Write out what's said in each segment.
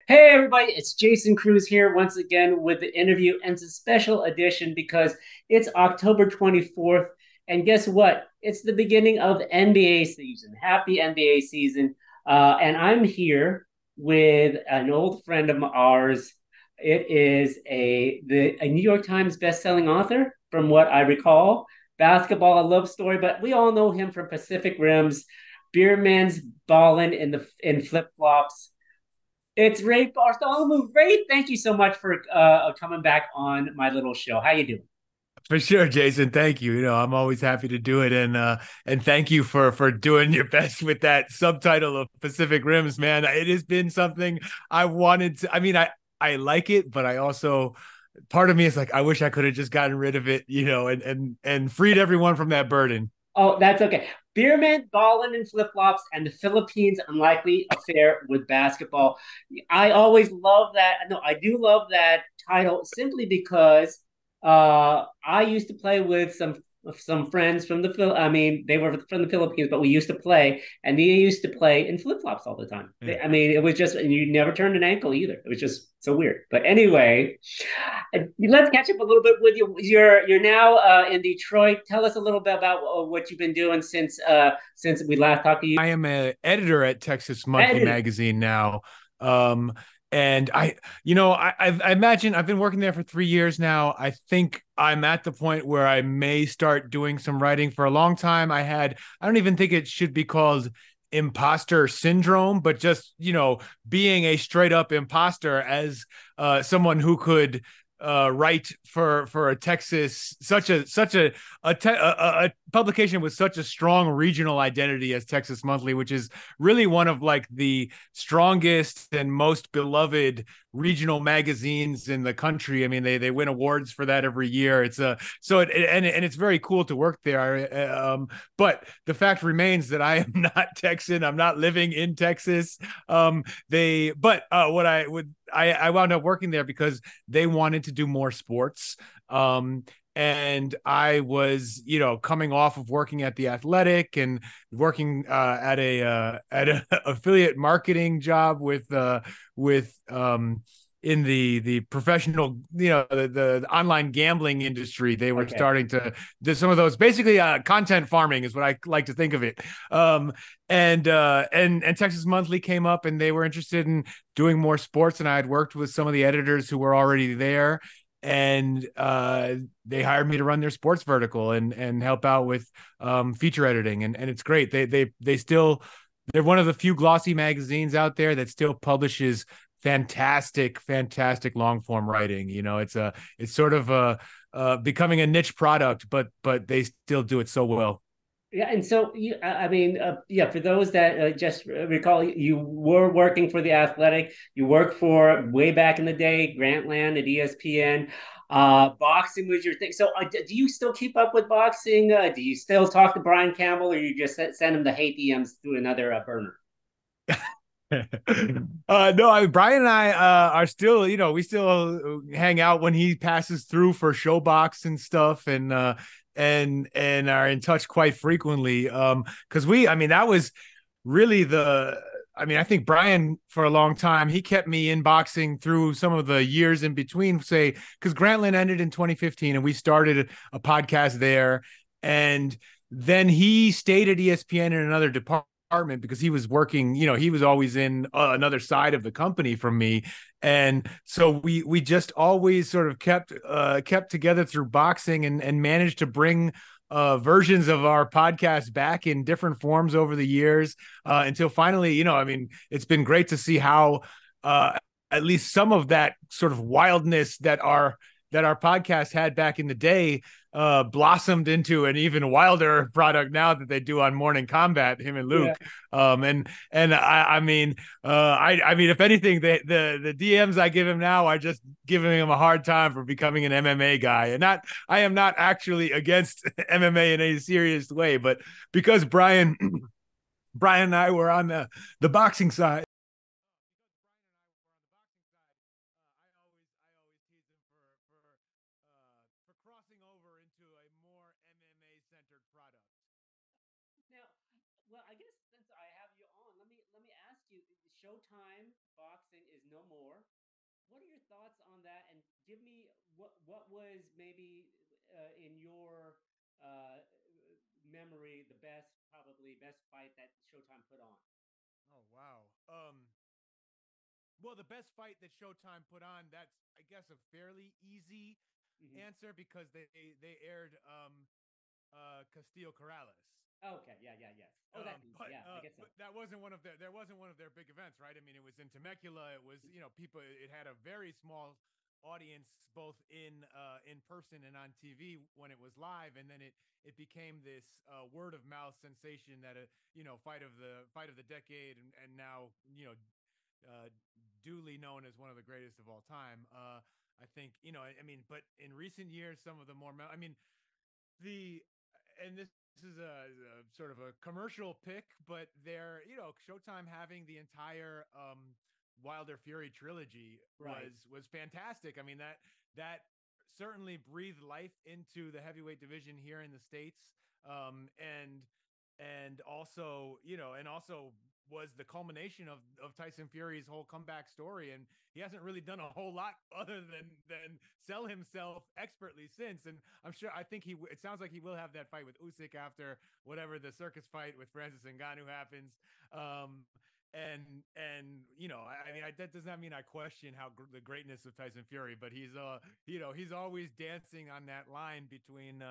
Hey everybody, it's Jason Cruz here once again with the interview, and it's a special edition because it's October 24th. And guess what? It's the beginning of NBA season. Happy NBA season. And I'm here with an old friend of ours. It is a New York Times best-selling author, from what I recall. Basketball, a love story, but we all know him from Pacific Rims, Beer Man's ballin' in flip-flops. It's Rafe Bartholomew. Rafe, thank you so much for coming back on my little show. How you doing? For sure, Jason. Thank you. I'm always happy to do it, and thank you for doing your best with that subtitle of Pacific Rims, man. It has been something I wanted to. I mean, I like it, but I also part of me is like, I wish I could have just gotten rid of it, and freed everyone from that burden. Oh, that's okay. Beerman, ballin' in flip flops, and the Philippines' unlikely affair with basketball. I always love that. No, I do love that title simply because I used to play with some friends from the Phil. I mean, they were from the Philippines, but we used to play, and they used to play in flip flops all the time. Yeah. I mean, it was just, and you never turned an ankle either. It was just so weird. But anyway, let's catch up a little bit with you. You're now in Detroit. Tell us a little bit about what you've been doing since we last talked to you. I am an editor at Texas Monthly Editor. Magazine now. Um, and I imagine I've been working there for 3 years now. I think I'm at the point where I may start doing some writing. For a long time, I don't even think it should be called imposter syndrome, but just, being a straight up imposter as someone who could write for a Texas a publication with such a strong regional identity as Texas Monthly, which is really one of like the strongest and most beloved regional magazines in the country. I mean, they win awards for that every year. It's a so it, and it's very cool to work there. But the fact remains that I am not Texan. I'm not living in Texas. They but what I would I wound up working there because they wanted to do more sports. And I was, coming off of working at the Athletic and working at a affiliate marketing job with in the professional, the online gambling industry. They were Okay. starting to do some of those, basically content farming is what I like to think of it. And Texas Monthly came up and they were interested in doing more sports, and I had worked with some of the editors who were already there, and they hired me to run their sports vertical and help out with feature editing, and it's great. They're one of the few glossy magazines out there that still publishes fantastic long form writing. It's sort of becoming a niche product, but they still do it so well. Yeah, and so I mean, yeah. For those that just recall, you were working for the Athletic. You worked for way back in the day, Grantland at ESPN. Boxing was your thing. So, do you still keep up with boxing? Do you still talk to Brian Campbell, or you just send him the hate DMs through another burner? No, Brian and I are still, we still hang out when he passes through for Showbox and stuff, and are in touch quite frequently. Because I mean, that was really I mean, I think Brian for a long time he kept me in boxing through some of the years in between. Say, because Grantland ended in 2015, and we started a podcast there, and then he stayed at ESPN in another department because he was working, he was always in another side of the company from me. And so we just always sort of kept together through boxing, and managed to bring versions of our podcast back in different forms over the years, until finally, I mean, it's been great to see how at least some of that sort of wildness that our podcast had back in the day blossomed into an even wilder product now that they do on Morning Combat, him and Yeah. Luke. And I mean, I mean, if anything, the DMs I give him now are just giving him a hard time for becoming an MMA guy. And not I am not actually against MMA in any serious way, but because Brian and I were on the boxing side. For crossing over into a more MMA centered product. Now, well, I guess since I have you on, let me ask you, Showtime. boxing is no more. What are your thoughts on that? And give me what was maybe in your uh, memory the best, probably best fight that Showtime put on? Oh wow. Well, the best fight that Showtime put on, that's I guess a fairly easy Mm-hmm. answer because they aired Castillo Corrales. Okay, yeah, yeah, yes. Oh, that's easy. Yeah, I guess so. But that wasn't one of their there wasn't one of their big events, right? I mean, it was in Temecula. It was, people, it had a very small audience both in person and on TV when it was live, and then it became this word of mouth sensation that fight of the decade, and now uh duly known as one of the greatest of all time. I think, I mean, but in recent years, some of the more I mean, the and this is a sort of a commercial pick, but they're, Showtime having the entire Wilder Fury trilogy Right. was fantastic. I mean, that certainly breathed life into the heavyweight division here in the States. And also, and also was the culmination of Tyson Fury's whole comeback story. And he hasn't really done a whole lot other than sell himself expertly since. And I think it sounds like he will have that fight with Usyk after whatever the circus fight with Francis Ngannou happens. I mean, that does not mean I question the greatness of Tyson Fury, but he's always dancing on that line between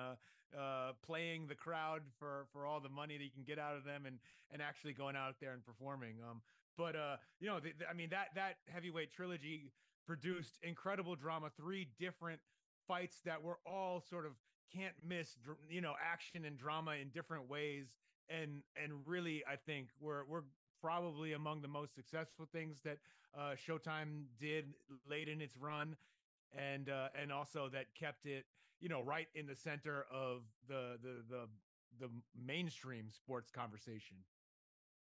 playing the crowd for all the money that you can get out of them, and actually going out there and performing. I mean, that heavyweight trilogy produced incredible drama, three different fights that were all sort of can't miss, action and drama in different ways. And really, I think we're probably among the most successful things that Showtime did late in its run, and also that kept it, right in the center of the mainstream sports conversation.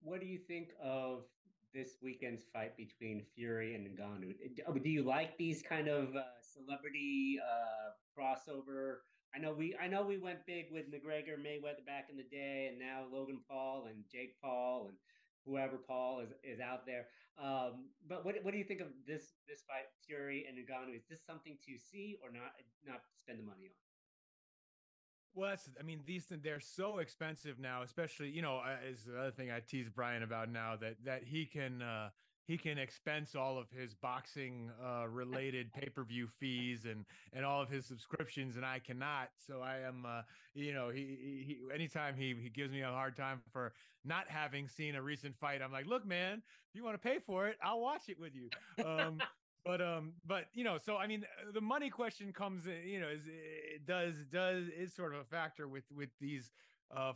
What do you think of this weekend's fight between Fury and Ngannou? Do you like these kind of celebrity crossover? I know we went big with McGregor Mayweather back in the day, and now Logan Paul and Jake Paul and whoever Paul is out there. But what do you think of this fight, Fury and Ngannou? Is this something to see or not spend the money on? Well, I mean, they're so expensive now, especially, is the other thing I tease Brian about now, that he can expense all of his boxing related pay-per-view fees and all of his subscriptions, and I cannot. So I am, he anytime he gives me a hard time for not having seen a recent fight, I'm like, look, man, if you want to pay for it, I'll watch it with you. But so I mean, the money question comes in, is it is sort of a factor with these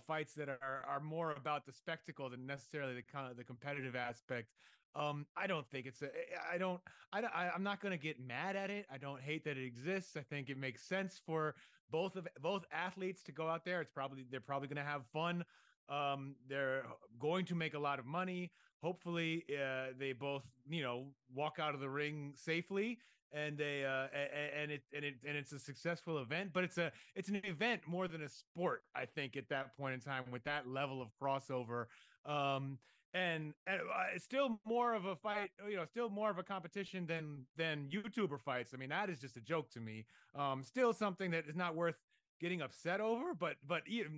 fights that are more about the spectacle than necessarily the kind of the competitive aspect. I don't think it's I'm not going to get mad at it. I don't hate that it exists. I think it makes sense for both athletes to go out there. They're probably going to have fun. They're going to make a lot of money. Hopefully, they both, walk out of the ring safely, and it's a successful event. But it's an event more than a sport, I think, at that point in time, with that level of crossover. And it's still more of a fight, still more of a competition than YouTuber fights. I mean, that is just a joke to me. Still something that is not worth getting upset over, but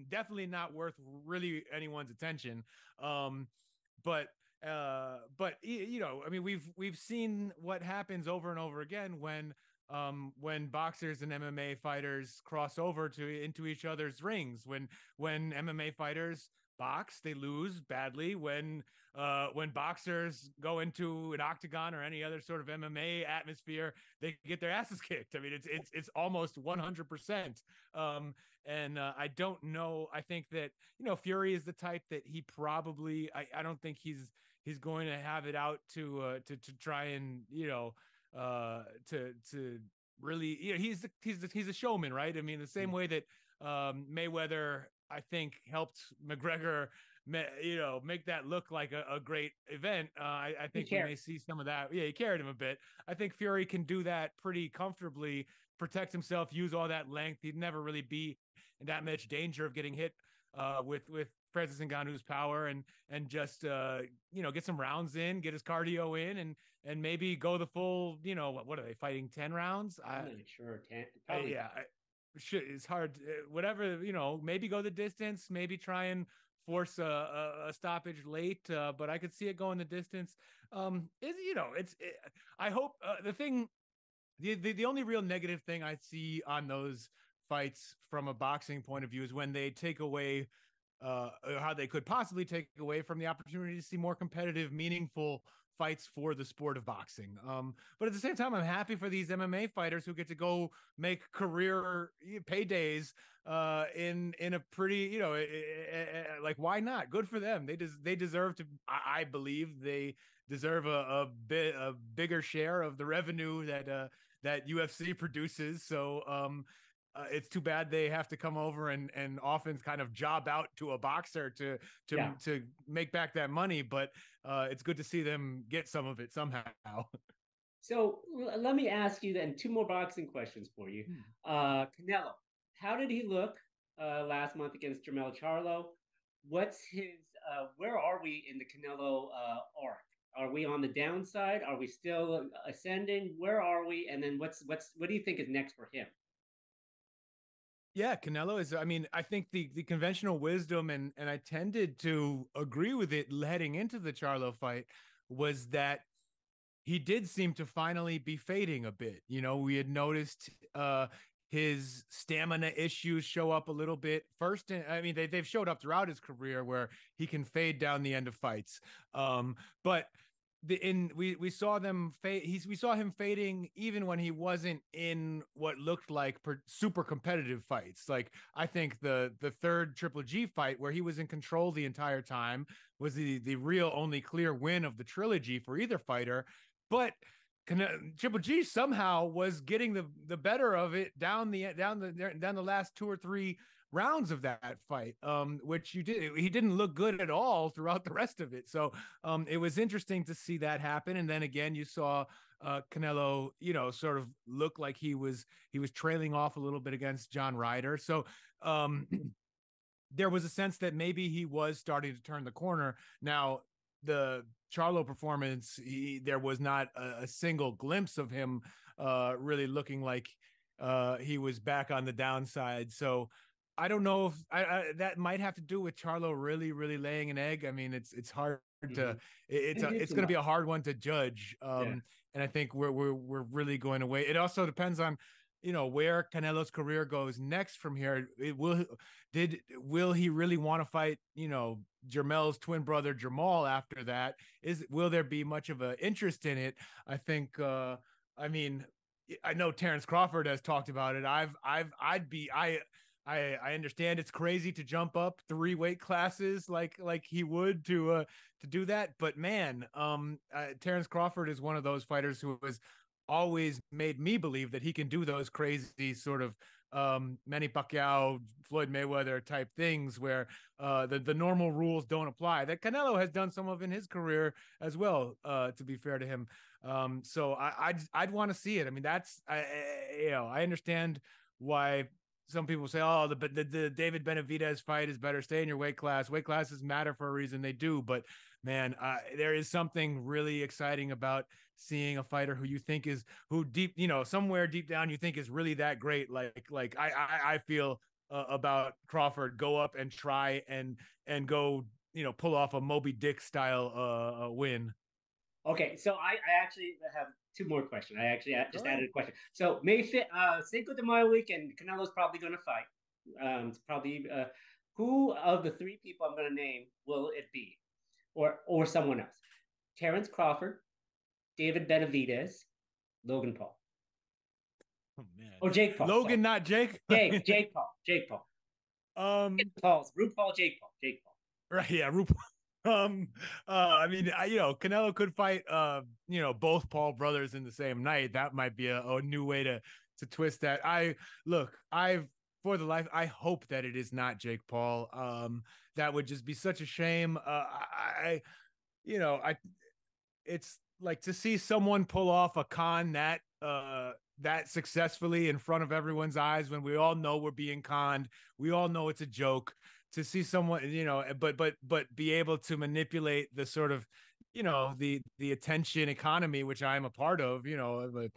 definitely not worth really anyone's attention. Um, but I mean, we've seen what happens over and over again when boxers and MMA fighters cross over into each other's rings. When MMA fighters box, they lose badly. When boxers go into an octagon or any other sort of MMA atmosphere, they get their asses kicked. I mean, it's almost 100%. And I don't know. I think that, Fury is the type that he probably. I don't think he's going to have it out to try and, to really, he's a showman, right? I mean, the same way that Mayweather, I think, helped McGregor, make that look like a great event. I He think we may cares. see some of that. Yeah, he carried him a bit. I think Fury can do that pretty comfortably, protect himself, use all that length. He'd never really be in that much danger of getting hit with Francis Ngannou's power and just get some rounds in, get his cardio in, and maybe go the full. What are they fighting 10 rounds? I'm not sure. Probably. Yeah, it's hard. Whatever, maybe go the distance, maybe try and force a stoppage late, but I could see it going the distance. I hope the only real negative thing I see on those fights from a boxing point of view is when they take away how they could possibly take away from the opportunity to see more competitive, meaningful fights for the sport of boxing. But at the same time, I'm happy for these MMA fighters who get to go make career paydays in a pretty, like, why not? Good for them. They deserve to. I believe they deserve a bigger share of the revenue that UFC produces. So it's too bad they have to come over and often kind of job out to a boxer to make back that money. But it's good to see them get some of it somehow. So let me ask you then two more boxing questions for you. Canelo, how did he look last month against Jermell Charlo? What's his? Where are we in the Canelo arc? Are we on the downside? Are we still ascending? Where are we? And then what do you think is next for him? Yeah, Canelo is, I mean, I think the conventional wisdom, and I tended to agree with it heading into the Charlo fight, was that he did seem to finally be fading a bit. We had noticed his stamina issues show up a little bit. First, I mean, they've showed up throughout his career where he can fade down the end of fights. But we saw them fade. We saw him fading even when he wasn't in what looked like super competitive fights. Like, I think the third Triple G fight, where he was in control the entire time, was the real only clear win of the trilogy for either fighter. But Triple G somehow was getting the better of it down the last 2 or 3 rounds of that fight, which he didn't look good at all throughout the rest of it. So it was interesting to see that happen. And then again, you saw Canelo, sort of look like he was trailing off a little bit against John Ryder. So there was a sense that maybe he was starting to turn the corner. Now, the Charlo performance, there was not a single glimpse of him really looking like he was back on the downside. So I don't know if that might have to do with Charlo really, really laying an egg. I mean, it's hard to it's going to be a hard one to judge. And I think we're really going to wait. It also depends on where Canelo's career goes next from here. Will he really want to fight Jermell's twin brother Jamal after that? Will there be much of an interest in it? I think I mean, I know Terrence Crawford has talked about it. I understand it's crazy to jump up 3 weight classes like he would to do that, but man, Terrence Crawford is one of those fighters who has always made me believe that he can do those crazy sort of Manny Pacquiao, Floyd Mayweather type things where the normal rules don't apply. That Canelo has done some of in his career as well, to be fair to him. So I'd want to see it. I mean, I understand why some people say, oh, the David Benavidez fight is better. Stay in your weight class. Weight classes matter for a reason. They do. But man, there is something really exciting about seeing a fighter who you think somewhere deep down you think is really that great. Like I feel about Crawford, go up and try and go, pull off a Moby Dick style win. Okay, so I actually have 2 more questions. I actually just added a question. So May 5th, Cinco de Mayo weekend, Canelo's probably going to fight. It's probably who of the 3 people I'm going to name will it be, or someone else? Terrence Crawford, David Benavidez, Logan Paul. Oh man. Or Jake Paul. Logan, sorry. not Jake. Jake Paul. Jake Paul. Right, yeah, RuPaul. I mean, Canelo could fight both Paul brothers in the same night. That might be a new way to twist that. I hope that it is not Jake Paul. That would just be such a shame. It's like to see someone pull off a con that successfully in front of everyone's eyes when we all know we're being conned. We all know it's a joke. to see someone, but be able to manipulate the sort of, the attention economy, which I'm a part of, to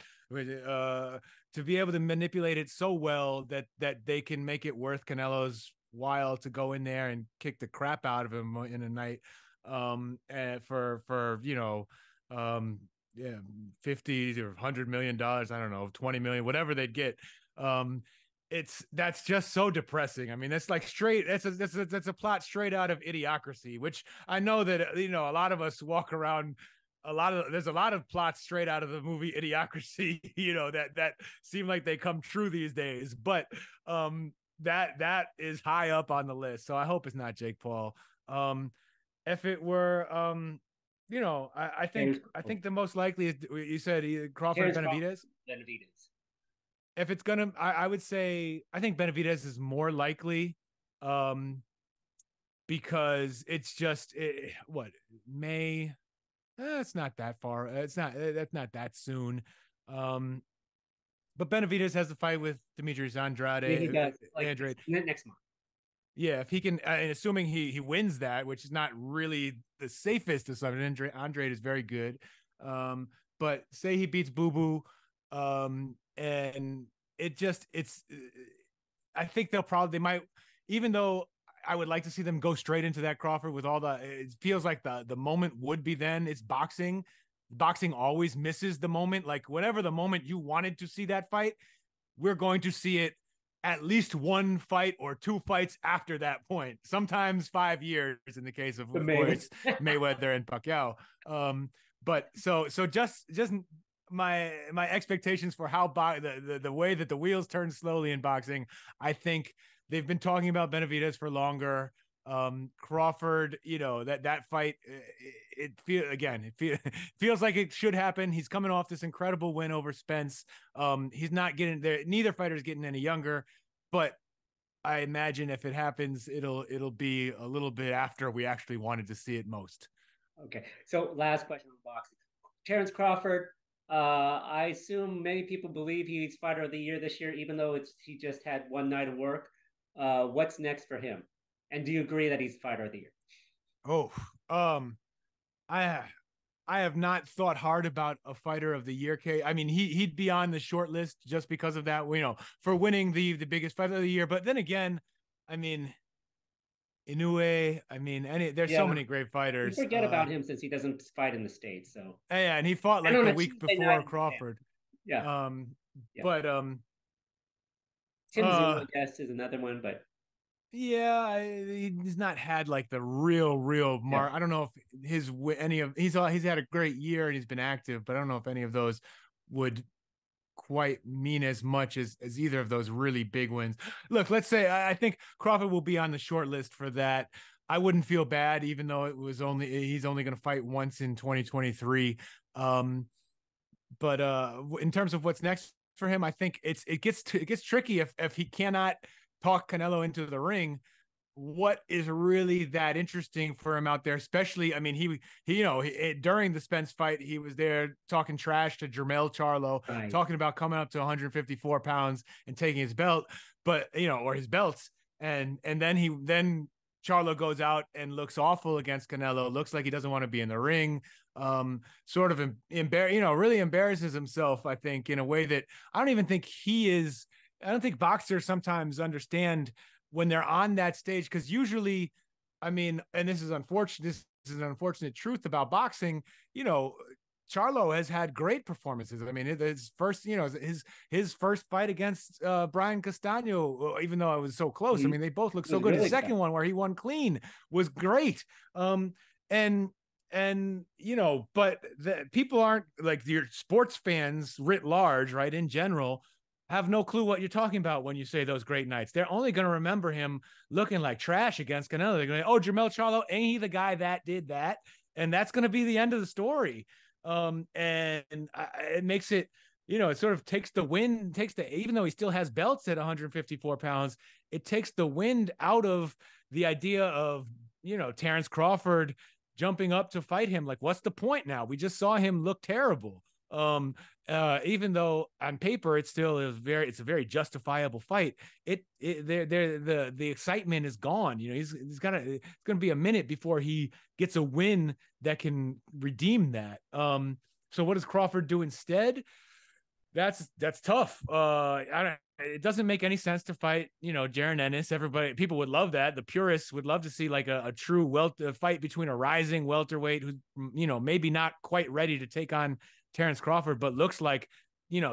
be able to manipulate it so well that they can make it worth Canelo's while to go in there and kick the crap out of him in a night, for yeah, 50 or $100 million, I don't know, 20 million, whatever they'd get. That's just so depressing. I mean, that's like straight. That's a plot straight out of Idiocracy, which I know that a lot of us walk around. There's a lot of plots straight out of the movie Idiocracy, that seem like they come true these days. But that is high up on the list. So I hope it's not Jake Paul. If it were, I think the most likely is, you said, Crawford, Benavidez. Benavidez. If it's gonna, I would say I think Benavidez is more likely, because it's just what, May. It's not that far. That's not that soon. But Benavidez has the fight with Demetrius Andrade. Yeah, he does, like next month. Yeah, if he can, and assuming he wins that, which is not really the safest of something. Andrade is very good. But say he beats Boo Boo, and it's, I think they might, even though I would like to see them go straight into that Crawford with it feels like the moment would be then. It's boxing. Boxing always misses the moment. Like, whenever the moment you wanted to see that fight, we're going to see it at least one fight or two fights after that point. Sometimes 5 years in the case of course, Mayweather and Pacquiao. But so just my expectations for how the way that the wheels turn slowly in boxing. I think they've been talking about Benavidez for longer. Crawford, that fight, it feels like it should happen. He's coming off this incredible win over Spence. He's not getting there. Neither fighter's getting any younger, but I imagine if it happens, it'll be a little bit after we actually wanted to see it most. Okay, so last question on boxing. Terence Crawford. I assume many people believe he's fighter of the year this year, even though he just had one night of work. What's next for him? And do you agree that he's fighter of the year? Oh, I have not thought hard about a fighter of the year. I mean, he'd be on the short list just because of that, for winning the biggest fighter of the year. But then again, I mean, Inoue. I mean, there's so many great fighters. You forget about him since he doesn't fight in the States. So yeah, and he fought like the week before Crawford. Yeah. But Tim Tszyu, I guess, is another one, but yeah, he's not had like the real mark. I don't know if he's had a great year and he's been active, but I don't know if any of those would quite mean as much as either of those really big wins. Look, let's say I think Crawford will be on the short list for that. I wouldn't feel bad, even though he's only going to fight once in 2023. But in terms of what's next for him, I think it gets tricky if he cannot talk Canelo into the ring. What is really that interesting for him out there? Especially, I mean, he during the Spence fight, he was there talking trash to Jermell Charlo, right, talking about coming up to 154 pounds and taking his belt, or his belts, and then Charlo goes out and looks awful against Canelo. Looks like he doesn't want to be in the ring. Sort of really embarrasses himself, I think, in a way that I don't even think he is. I don't think boxers sometimes understand when they're on that stage, because usually, I mean, and this is unfortunate. This is an unfortunate truth about boxing. Charlo has had great performances. I mean, his first, his first fight against Brian Castano, even though it was so close. I mean, they both looked so good. Really his second one, where he won clean, was great. But the people aren't like your sports fans writ large, right? In general, have no clue what you're talking about when you say those great nights. They're only going to remember him looking like trash against Canelo. They're going to, oh, Jermell Charlo, ain't he the guy that did that? And that's going to be the end of the story. It makes it, it sort of takes the wind, even though he still has belts at 154 pounds, it takes the wind out of the idea of, Terence Crawford jumping up to fight him. Like, what's the point now? We just saw him look terrible. Even though on paper it's a very justifiable fight. The excitement is gone. It's gonna be a minute before he gets a win that can redeem that. So what does Crawford do instead? That's tough. It doesn't make any sense to fight, Jaron Ennis. People would love that. The purists would love to see like a true fight between a rising welterweight who's, maybe not quite ready to take on Terrence Crawford, but looks like,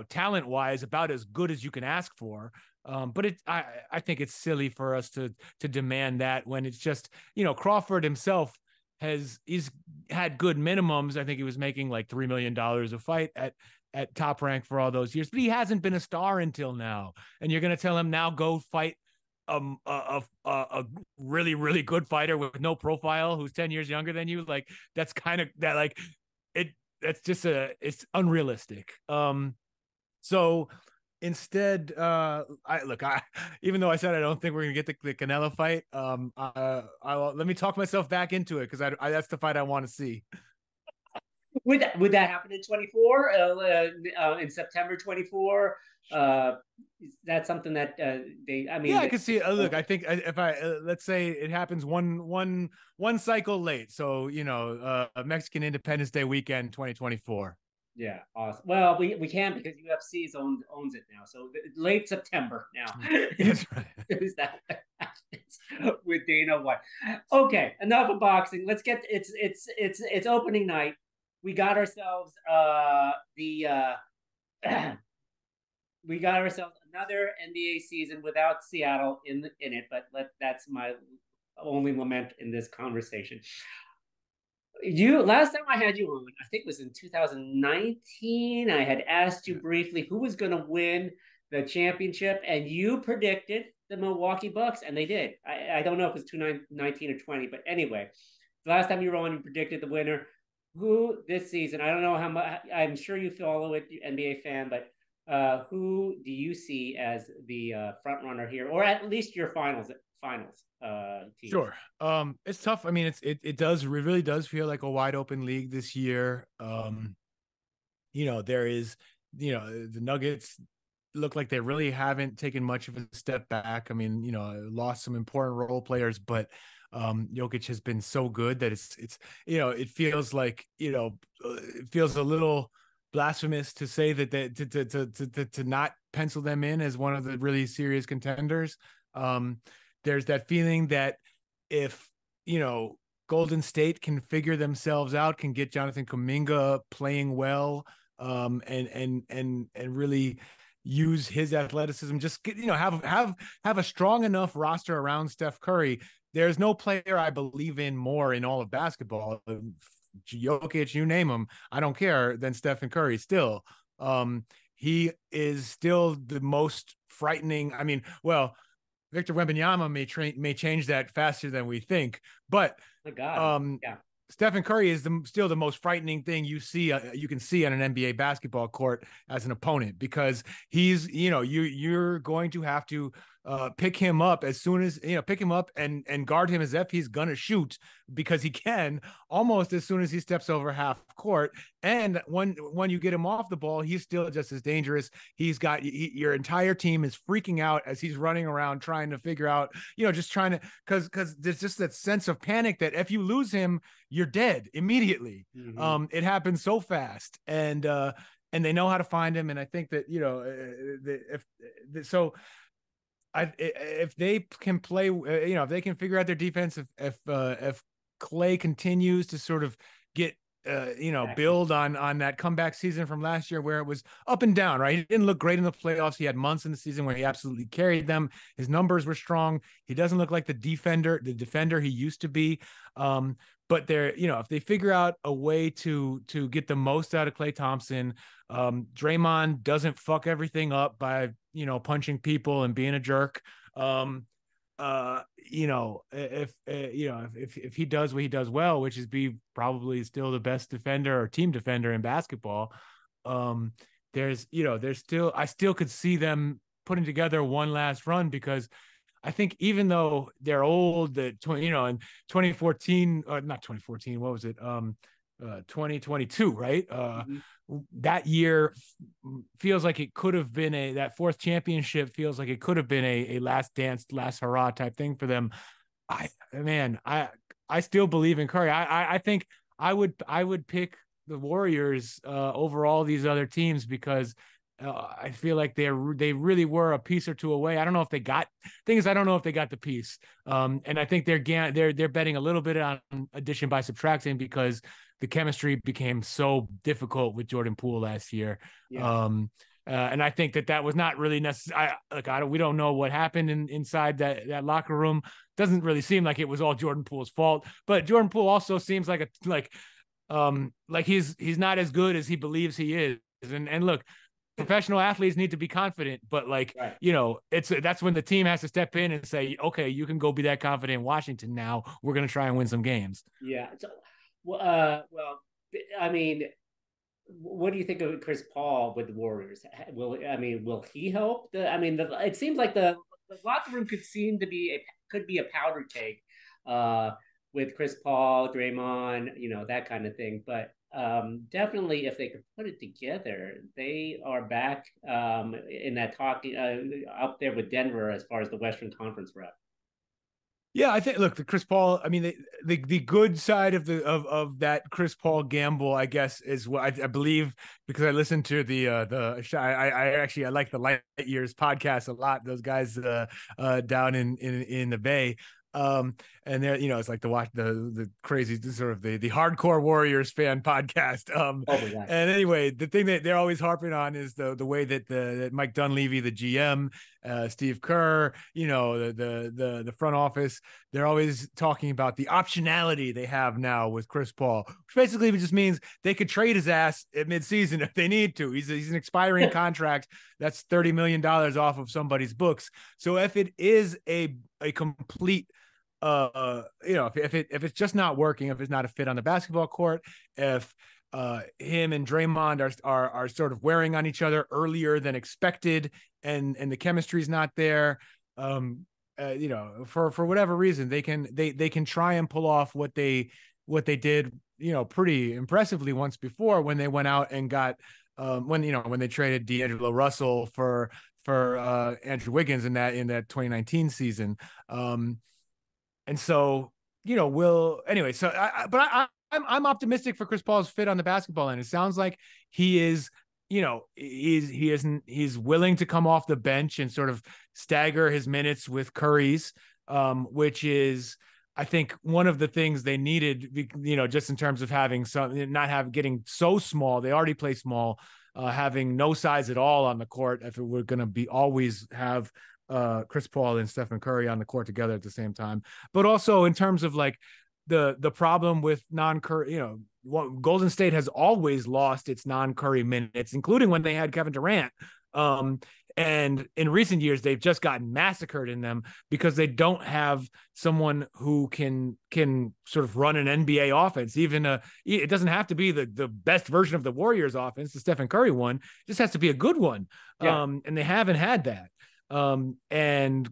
talent wise, about as good as you can ask for. But I think it's silly for us to demand that when it's just, Crawford himself he's had good minimums. I think he was making like $3 million a fight at Top Rank for all those years, but he hasn't been a star until now. And you're going to tell him now go fight a really really good fighter with no profile who's 10 years younger than you. Like that's kind of that like it. That's just it's unrealistic. So instead, I even though I said I don't think we're gonna get the Canelo fight, let me talk myself back into it because that's the fight I want to see. Would that happen in 24 in September 24? Is that something that they? I Yeah, mean, I can see it. Look, I think if I let's say it happens one cycle late, so Mexican Independence Day weekend 2024. yeah, awesome. Well, we can because UFC owns it now, so late September now. That's right. Is that with Dana White? Okay, enough of boxing. Let's get it's opening night. We got ourselves the we got ourselves another NBA season without Seattle in it, but that's my only lament in this conversation. You last time I had you on, I think it was in 2019. I had asked you Yeah. briefly who was going to win the championship, and you predicted the Milwaukee Bucks, and they did. I don't know if it was 2019 or 20, but anyway, the last time you were on, you predicted the winner. Who this season? I don't know how much. I'm sure you follow it, NBA fan, but who do you see as the front runner here, or at least your finals teams? Sure. It's tough. I mean, it really does feel like a wide open league this year. There is, the Nuggets look like they really haven't taken much of a step back. I mean, lost some important role players, but Jokic has been so good that it feels like, it feels a little blasphemous to say that to not pencil them in as one of the really serious contenders. There's that feeling that if, Golden State can figure themselves out, can get Jonathan Kuminga playing well, and really use his athleticism, just get, have a strong enough roster around Steph Curry. There's no player I believe in more in all of basketball, Jokic, you name him, I don't care, than Stephen Curry still. He is still the most frightening. I mean, well, Victor Wembanyama may change that faster than we think, but My God, um, yeah. Stephen Curry is still the most frightening thing you can see on an NBA basketball court as an opponent, because he's, you're going to have to pick him up as soon as, pick him up and guard him as if he's gonna shoot, because he can almost as soon as he steps over half court. And when you get him off the ball, he's still just as dangerous. Your entire team is freaking out as he's running around trying to figure out, just trying to, because there's just that sense of panic that if you lose him, you're dead immediately. Mm-hmm. It happens so fast, and they know how to find him. And I think that, if they can play, if they can figure out their defense, if Clay continues to sort of get, Exactly. build on that comeback season from last year where it was up and down, right? He didn't look great in the playoffs. He had months in the season where he absolutely carried them. His numbers were strong. He doesn't look like the defender he used to be. But if they figure out a way to get the most out of Klay Thompson, Draymond doesn't fuck everything up by, punching people and being a jerk. If he does what he does well, which is be probably still the best defender or team defender in basketball, um, I still could see them putting together one last run, because I think even though they're old, in 2014, or not 2014, what was it? 2022, right? Mm-hmm. That year feels like it could have been that fourth championship feels like it could have been a last dance, last hurrah type thing for them. I still believe in Curry. I think I would pick the Warriors over all these other teams because I feel like they really were a piece or two away. I don't know if they got things. I don't know if they got the piece. And I think they're betting a little bit on addition by subtraction because the chemistry became so difficult with Jordan Poole last year. Yeah. And I think that was not really necessary. We don't know what happened inside that locker room. Doesn't really seem like it was all Jordan Poole's fault, but Jordan Poole also seems like he's not as good as he believes he is. And look, professional athletes need to be confident, but Right. that's when the team has to step in and say, okay, you can go be that confident in Washington now. We're going to try and win some games. Yeah. So, well, I mean, what do you think of Chris Paul with the Warriors? Will he help? It seems like the locker room could be a powder keg, uh, with Chris Paul, Draymond, that kind of thing. But definitely, if they could put it together, they are back in that talking up there with Denver as far as the Western Conference rep. Yeah, I think the Chris Paul. I mean, the good side of of that Chris Paul gamble, I guess, is what I believe because I listened to I like the Light Years podcast a lot. Those guys down in the Bay. And there, it's like to watch the crazy sort of the hardcore Warriors fan podcast. Oh my God. And anyway, the thing that they're always harping on is the way that Mike Dunleavy, the GM, Steve Kerr, the front office, they're always talking about the optionality they have now with Chris Paul, which basically just means they could trade his ass at midseason if they need to. He's an expiring contract that's $30 million off of somebody's books. So if it is a complete if it's just not working, if it's not a fit on the basketball court, if him and Draymond are sort of wearing on each other earlier than expected, and the chemistry's not there, for whatever reason, they can try and pull off what they did, pretty impressively once before when they went out and got when they traded D'Angelo Russell for Andrew Wiggins in that 2019 season. And so, we'll anyway. So, I'm optimistic for Chris Paul's fit on the basketball end. It sounds like he is, he's willing to come off the bench and sort of stagger his minutes with Curry's, which is, I think, one of the things they needed, just in terms of having getting so small. They already play small, having no size at all on the court. If we're going to be always have Chris Paul and Stephen Curry on the court together at the same time, but also in terms of like the problem with non-Curry, Golden State has always lost its non-Curry minutes, including when they had Kevin Durant. And in recent years, they've just gotten massacred in them because they don't have someone who can sort of run an NBA offense. It doesn't have to be the best version of the Warriors offense, the Stephen Curry one. It just has to be a good one. Yeah. And they haven't had that. And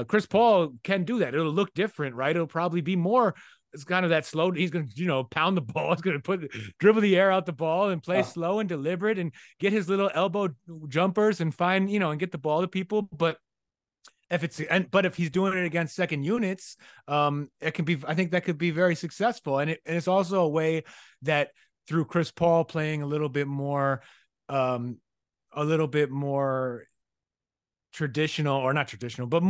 Chris Paul can do that. It'll look different, right? It'll probably be more. It's kind of that slow. He's going to, pound the ball. He's going to dribble the air out the ball and play slow and deliberate and get his little elbow jumpers and find, and get the ball to people. But if he's doing it against second units, it can be. I think that could be very successful. And it's also a way that through Chris Paul playing a little bit more traditional, or not traditional, but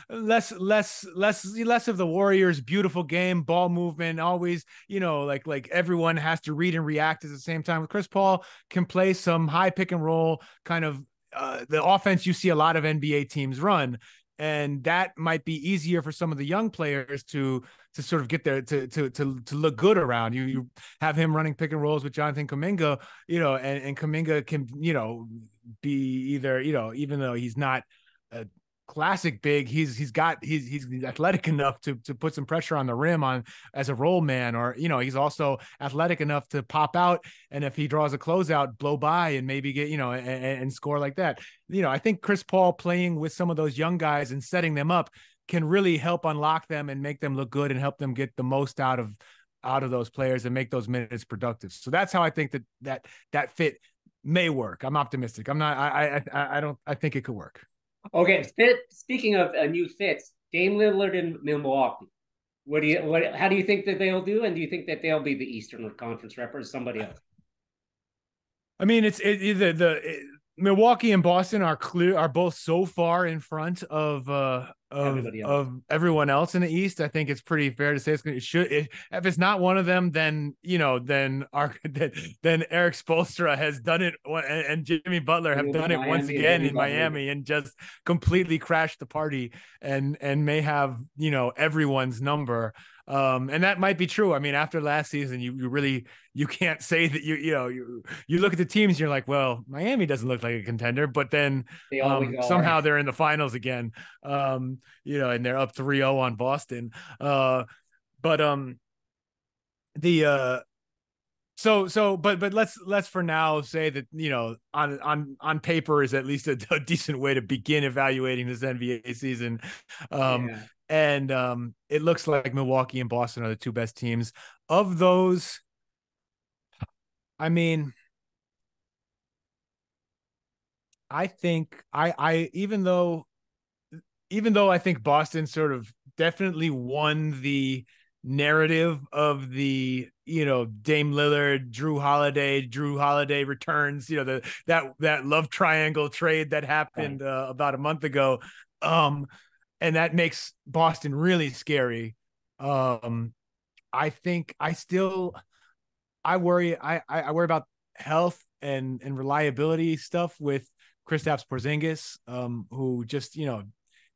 less of the Warriors' beautiful game, ball movement, always, like everyone has to read and react at the same time. With Chris Paul can play some high pick and roll kind of the offense you see a lot of NBA teams run. And that might be easier for some of the young players to sort of get there to look good around. You have him running pick and rolls with Jonathan Kuminga, and Kuminga can, be either, even though he's not a classic big, he's athletic enough to put some pressure on the rim as a roll man, or he's also athletic enough to pop out, and if he draws a closeout, blow by and maybe get and score like that. I think Chris Paul playing with some of those young guys and setting them up can really help unlock them and make them look good and help them get the most out of out of those players and make those minutes productive. So that's how I think that fit may work. I'm optimistic. I'm not. I don't. I think it could work. Okay, speaking of new fits, Dame Lillard in Milwaukee. What do you what? How do you think that they'll do? And do you think that they'll be the Eastern Conference rep or somebody else? I mean, Milwaukee and Boston are both so far in front Everybody else. of everyone else in the East. I think it's pretty fair to say if it's not one of them, then then Eric Spoelstra has done it, and Jimmy Butler have done it once Miami and again Jimmy in Butler. Miami and just completely crashed the party and may have everyone's number. And that might be true. I mean, after last season, you really you can't say that you look at the teams and you're like, well, Miami doesn't look like a contender, but then They always are. somehow they're in the finals again. And they're up 3-0 on Boston. But the but let's for now say that on paper is at least a decent way to begin evaluating this NBA season. Yeah. And it looks like Milwaukee and Boston are the two best teams of those. I mean, I think I even though I think Boston sort of definitely won the narrative of the Dame Lillard, Drew Holiday returns, that love triangle trade that Right. happened about a month ago, and that makes Boston really scary. Um, I think I worry I worry about health and reliability stuff with Kristaps Porzingis, who just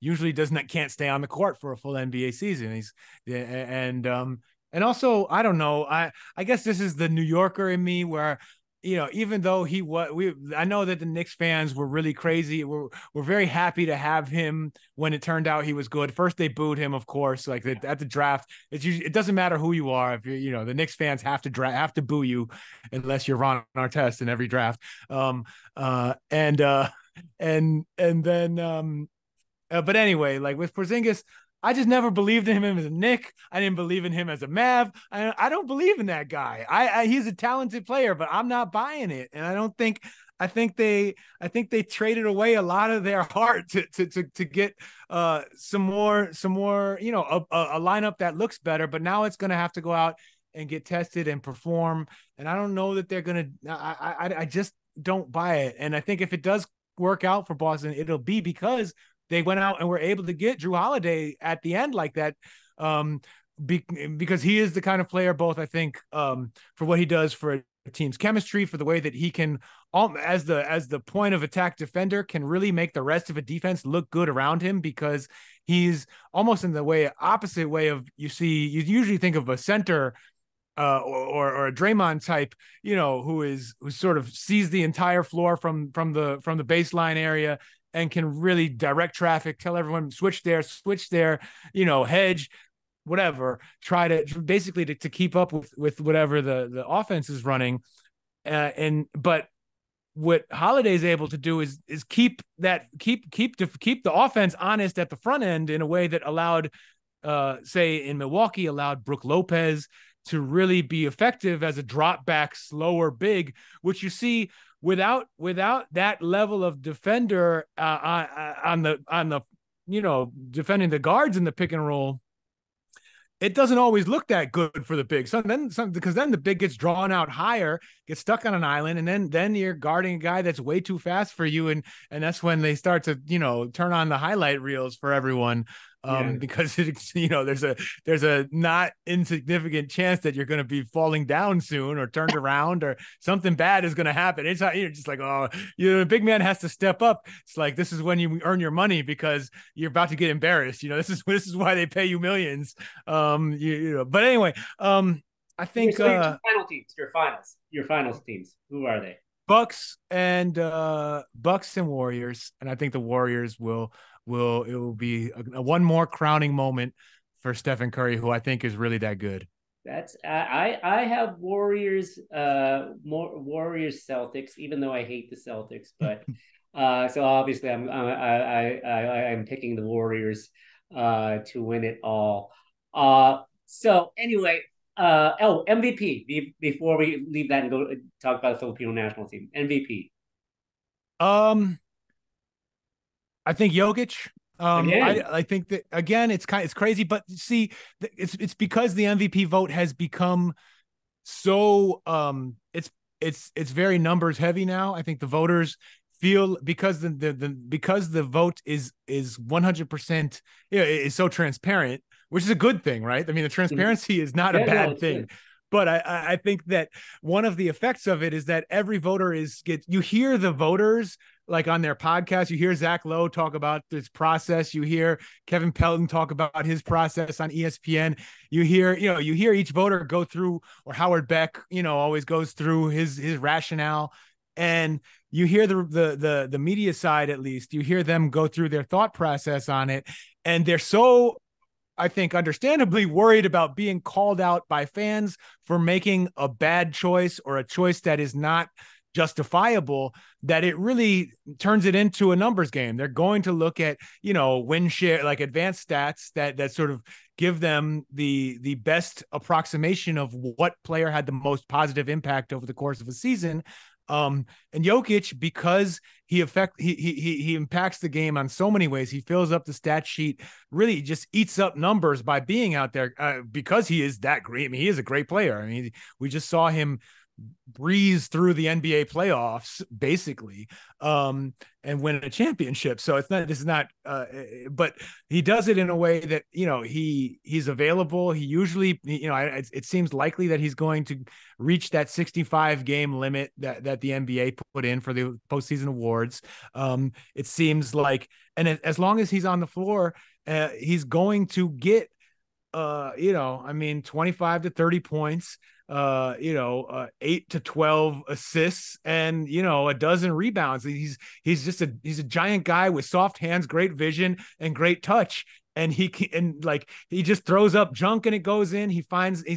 usually can't stay on the court for a full NBA season. And also I don't know, I guess this is the New Yorker in me where even though I know that the Knicks fans were really crazy. We're very happy to have him when it turned out he was good. First they booed him, of course, like at the draft. It doesn't matter who you are. If the Knicks fans have to boo you unless you're Ron Artest in every draft. And then but anyway, like with Porzingis, I just never believed in him as a Nick. I didn't believe in him as a Mav. I don't believe in that guy. He's a talented player, but I'm not buying it. And I don't think I think they traded away a lot of their heart to get some more a lineup that looks better. But now it's going to have to go out and get tested and perform. And I don't know that they're going to. I just don't buy it. And I think if it does work out for Boston, it'll be because they went out and were able to get Drew Holiday at the end like that. Because he is the kind of player, both I think, for what he does for a team's chemistry, for the way that he can, as the point of attack defender, can really make the rest of a defense look good around him, because he's almost in the opposite way of you usually think of a center or a Draymond type, who sort of sees the entire floor from the baseline area and can really direct traffic, tell everyone switch there, hedge, whatever, try to basically to keep up with whatever the offense is running. But what Holiday's able to do is keep the offense honest at the front end in a way that allowed, say in Milwaukee, allowed Brook Lopez to really be effective as a drop back, slower big, which you see without that level of defender on the defending the guards in the pick and roll. It doesn't always look that good for the big. Because then the big gets drawn out higher, gets stuck on an island, and then you're guarding a guy that's way too fast for you, and that's when they start to turn on the highlight reels for everyone. Yeah. Because there's a not insignificant chance that you're going to be falling down soon or turned around or something bad is going to happen. It's not, you're just like, oh, the big man has to step up. It's like, this is when you earn your money, because you're about to get embarrassed. This is why they pay you millions. But anyway, I think So your two final teams, your finals teams. Who are they? Bucks and Warriors, and I think the Warriors it will be a one more crowning moment for Stephen Curry, who I think is really that good. That's I have Warriors, more Warriors Celtics, even though I hate the Celtics, but so obviously I'm picking the Warriors to win it all. So anyway, MVP. Before we leave that and go talk about the Filipino national team, MVP Um, I think Jokic. again. I think that again, it's crazy, but see, it's because the MVP vote has become so it's very numbers heavy now. I think the voters feel because because the vote is 100%, is so transparent, which is a good thing, right? I mean, the Mhm. transparency is not a Yeah, no, bad it's thing. good. But I think that one of the effects of it is that every voter is get you hear the voters like on their podcast. You hear Zach Lowe talk about this process. You hear Kevin Pelton talk about his process on ESPN. You hear each voter go through, or Howard Beck, always goes through his rationale, and you hear the media side, at least you hear them go through their thought process on it, and they're so, I think, understandably worried about being called out by fans for making a bad choice or a choice that is not justifiable, that it really turns it into a numbers game. They're going to look at, win share, like advanced stats that sort of give them the best approximation of what player had the most positive impact over the course of a season. And Jokic, because he impacts the game on so many ways. He fills up the stat sheet, really just eats up numbers by being out there, because he is that great. I mean, he is a great player. I mean, we just saw him breeze through the NBA playoffs basically, and win a championship. So this is not, but he does it in a way that, he's available. He usually, it seems likely that he's going to reach that 65 game limit that the NBA put in for the postseason awards. It seems like, and as long as he's on the floor, he's going to get, I mean, 25 to 30 points, 8 to 12 assists, and, a dozen rebounds. He's a giant guy with soft hands, great vision, and great touch. And he just throws up junk and it goes in. He's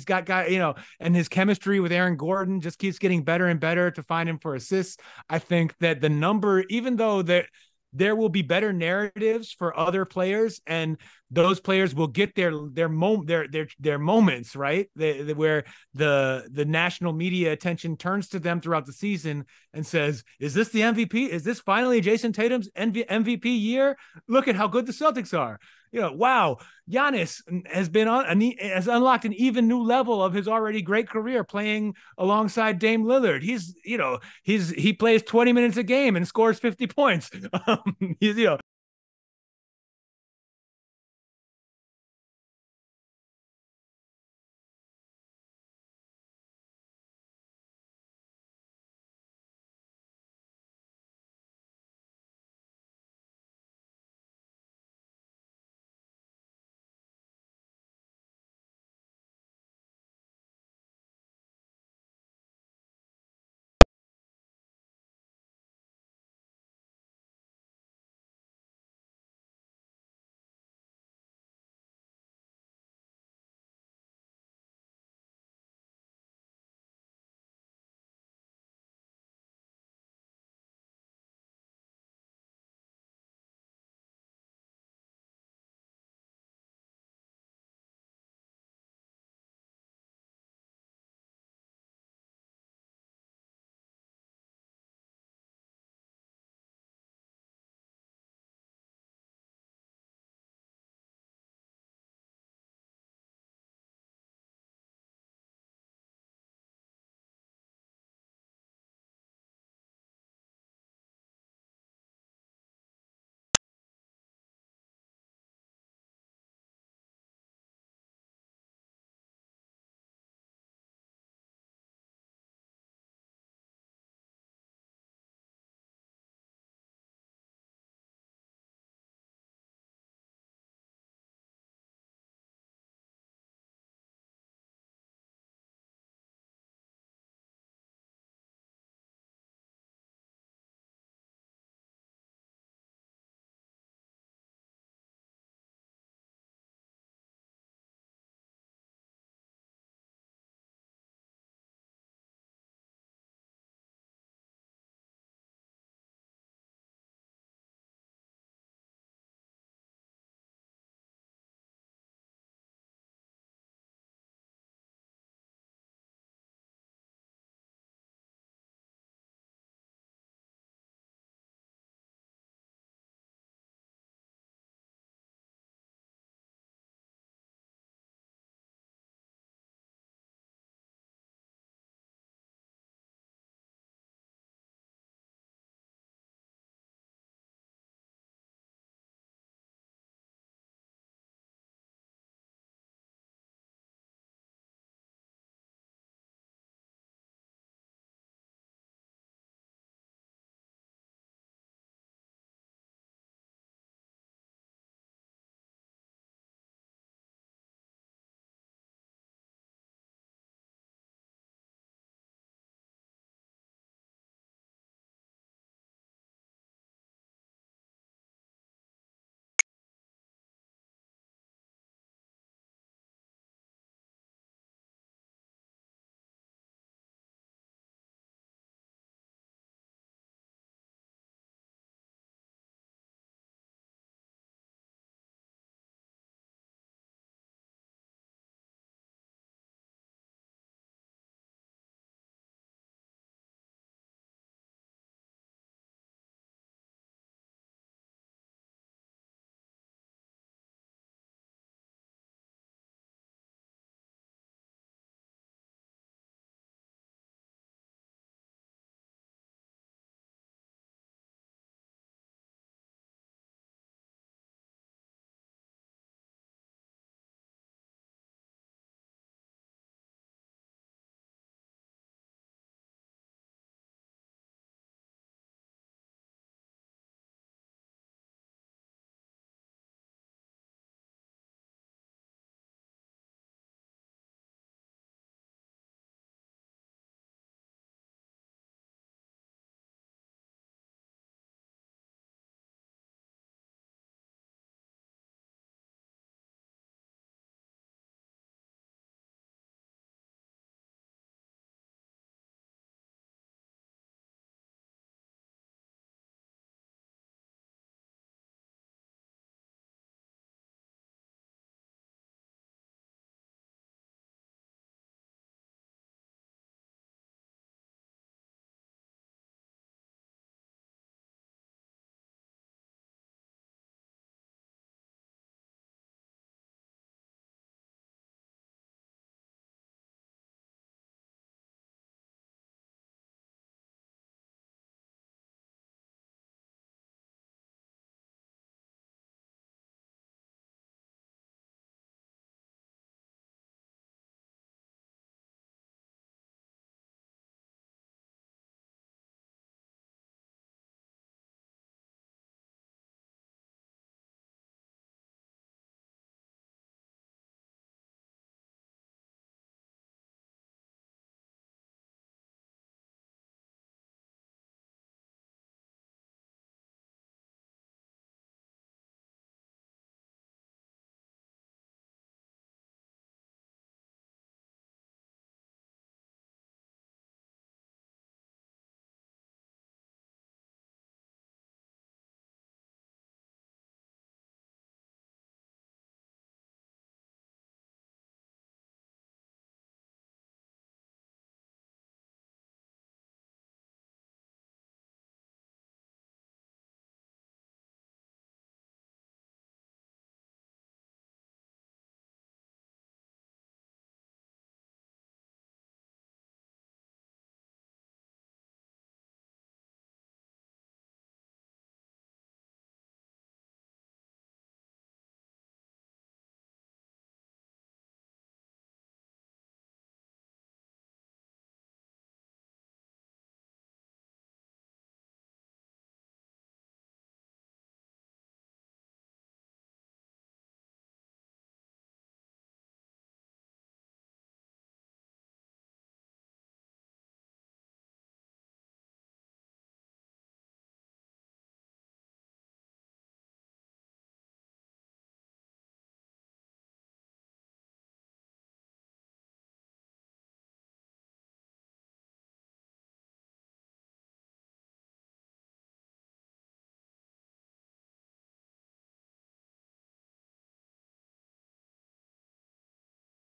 got guy, and his chemistry with Aaron Gordon just keeps getting better and better to find him for assists. I think that the number, even though there will be better narratives for other players, and those players will get their moments, right? Where the national media attention turns to them throughout the season and says, "Is this the MVP? Is this finally Jason Tatum's MVP year? Look at how good the Celtics are." Wow, Giannis has unlocked an even new level of his already great career playing alongside Dame Lillard. He plays 20 minutes a game and scores 50 points. He's,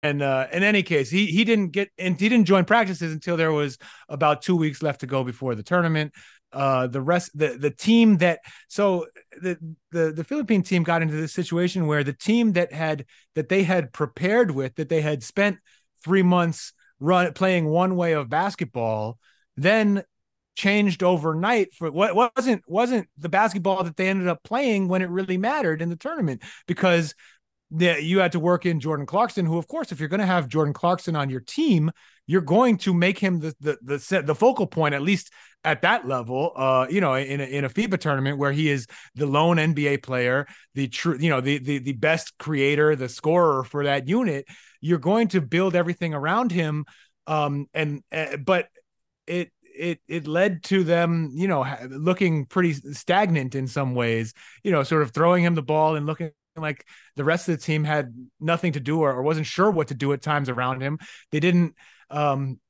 in any case, he didn't join practices until there was about 2 weeks left to go before the tournament. The team that so the Philippine team got into this situation where the team that they had prepared with, that they had spent 3 months playing one way of basketball, then changed overnight for what wasn't the basketball that they ended up playing when it really mattered in the tournament, because you had to work in Jordan Clarkson, who, of course, if you're going to have Jordan Clarkson on your team, you're going to make him the focal point, at least at that level. In a FIBA tournament where he is the lone NBA player, the true, the best creator, the scorer for that unit. You're going to build everything around him, but it led to them, looking pretty stagnant in some ways, sort of throwing him the ball and looking like the rest of the team had nothing to do, or wasn't sure what to do at times around him. They didn't,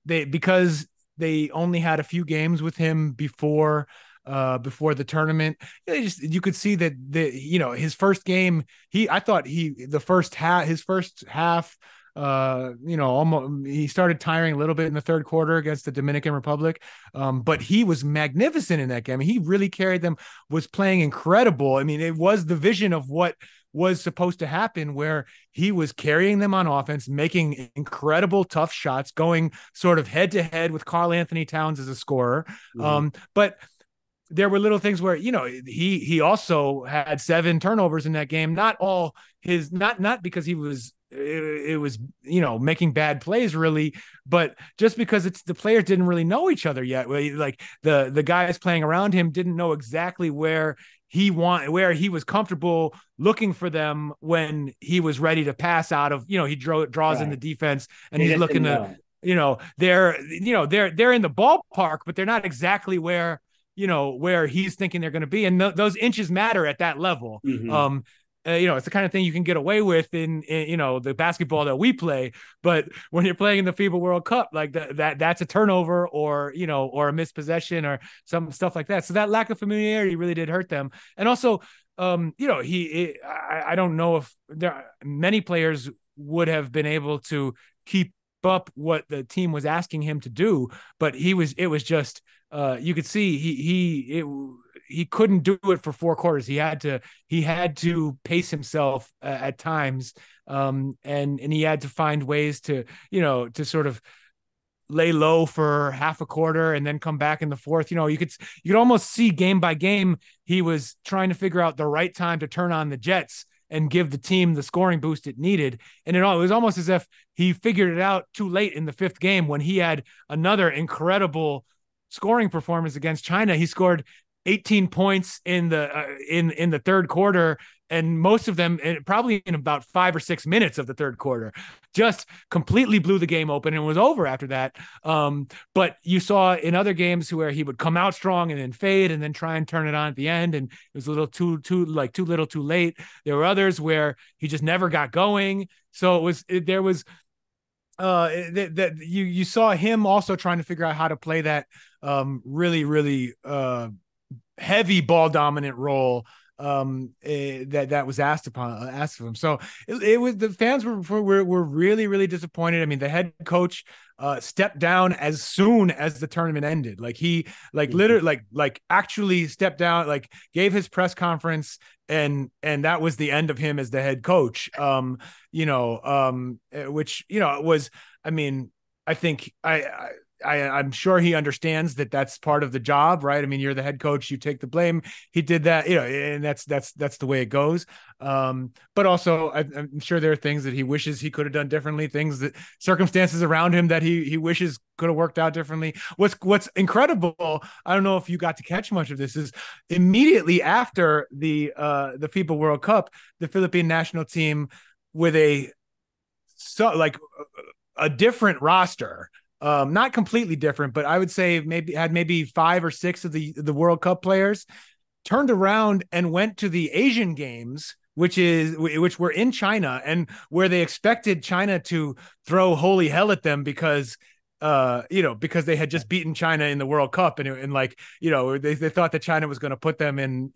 because they only had a few games with him before the tournament. You could see that his first game, I thought his first half, almost he started tiring a little bit in the third quarter against the Dominican Republic. But he was magnificent in that game. He really carried them, was playing incredible. I mean, it was the vision of what was supposed to happen, where he was carrying them on offense, making incredible tough shots, going sort of head to head with Karl Anthony Towns as a scorer. But there were little things where, he also had 7 turnovers in that game. Not all his, not because he was, it was, making bad plays really, but just because the players didn't really know each other yet. Like the guys playing around him didn't know exactly where he was comfortable looking for them when he was ready to pass out of, he draws right in the defense, and he's looking to, they're in the ballpark, but they're not exactly where he's thinking they're going to be. And those inches matter at that level. It's the kind of thing you can get away with in the basketball that we play, but when you're playing in the FIBA World Cup, like that's a turnover, or or a missed possession, or some stuff like that. So that lack of familiarity really did hurt them. And also, I don't know if many players would have been able to keep up what the team was asking him to do, but it was just, you could see he couldn't do it for 4 quarters. He had to pace himself at times, and he had to find ways to sort of lay low for half a quarter and then come back in the fourth. You could almost see game by game he was trying to figure out the right time to turn on the Jets and give the team the scoring boost it needed. And it was almost as if he figured it out too late in the 5th game, when he had another incredible scoring performance against China. He scored 18 points in the third quarter, and most of them probably in about 5 or 6 minutes of the third quarter. Just completely blew the game open, and was over after that. But you saw in other games where he would come out strong and then fade and then try and turn it on at the end, and it was a little too little too late. There were others where he just never got going. So you saw him also trying to figure out how to play that really, really heavy ball dominant role that was asked of him. So it was, the fans were really, really disappointed. I mean, the head coach stepped down as soon as the tournament ended. Like he literally actually stepped down, like gave his press conference, and that was the end of him as the head coach. Which was, I mean, I think I'm sure he understands that that's part of the job, right? I mean, you're the head coach, you take the blame. He did that, and that's the way it goes. But also, I'm sure there are things that he wishes he could have done differently, circumstances around him that he wishes could have worked out differently. What's incredible, I don't know if you got to catch much of this, is immediately after the FIBA World Cup, the Philippine national team, with a different roster. Not completely different, but I would say maybe 5 or 6 of the World Cup players turned around and went to the Asian Games, which were in China, and where they expected China to throw holy hell at them, because because they had just beaten China in the World Cup, and like, they thought that China was going to put them in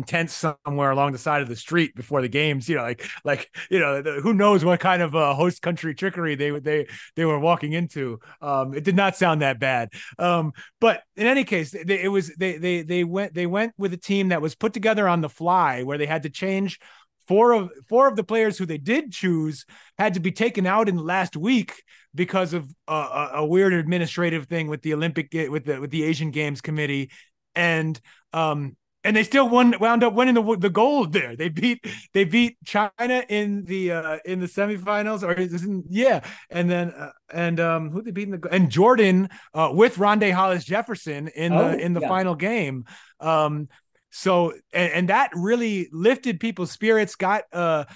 tents somewhere along the side of the street before the games. Who knows what kind of host country trickery they were walking into. It did not sound that bad. But in any case, they went with a team that was put together on the fly, where they had to change four of the players who they did choose had to be taken out in the last week because of a weird administrative thing with the with the Asian Games Committee, and and they still wound up winning the gold there. They beat China in the semifinals, and then who they beat and Jordan with Rondé Hollis Jefferson Oh, in the yeah. final game. So and that really lifted people's spirits, got the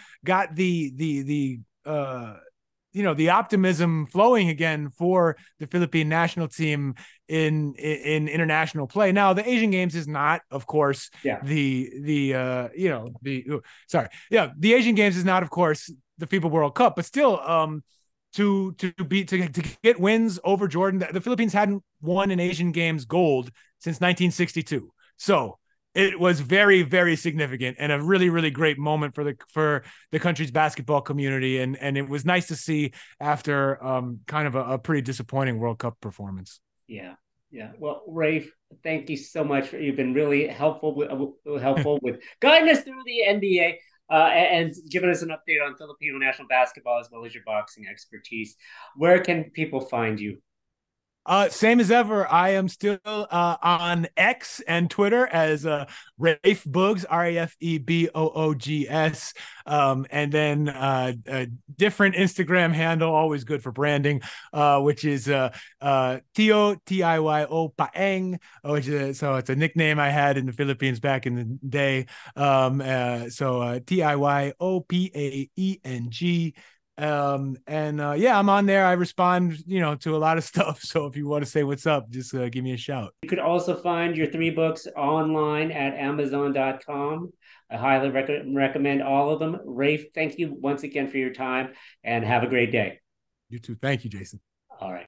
optimism flowing again for the Philippine national team in international play. Now, the Asian Games is not, of course, Yeah. the Asian Games is not, of course, the FIBA World Cup, but still, to get wins over Jordan, the Philippines hadn't won an Asian Games gold since 1962. So it was very, very significant and a really, really great moment for the country's basketball community, and it was nice to see after kind of a pretty disappointing World Cup performance. Yeah. Yeah. Well, Rafe, thank you so much. You've been really helpful with guiding us through the NBA, and giving us an update on Filipino national basketball as well as your boxing expertise. Where can people find you? Same as ever. I am still on X and Twitter as Rafe Boogs, RAFEBOOGS, and then a different Instagram handle, always good for branding, which is Tio Paeng, so it's a nickname I had in the Philippines back in the day. Tiopaeng. And yeah, I'm on there. I respond, to a lot of stuff. So if you want to say what's up, just give me a shout. You could also find your three books online at Amazon.com. I highly recommend all of them. Rafe, thank you once again for your time and have a great day. You too. Thank you, Jason. All right.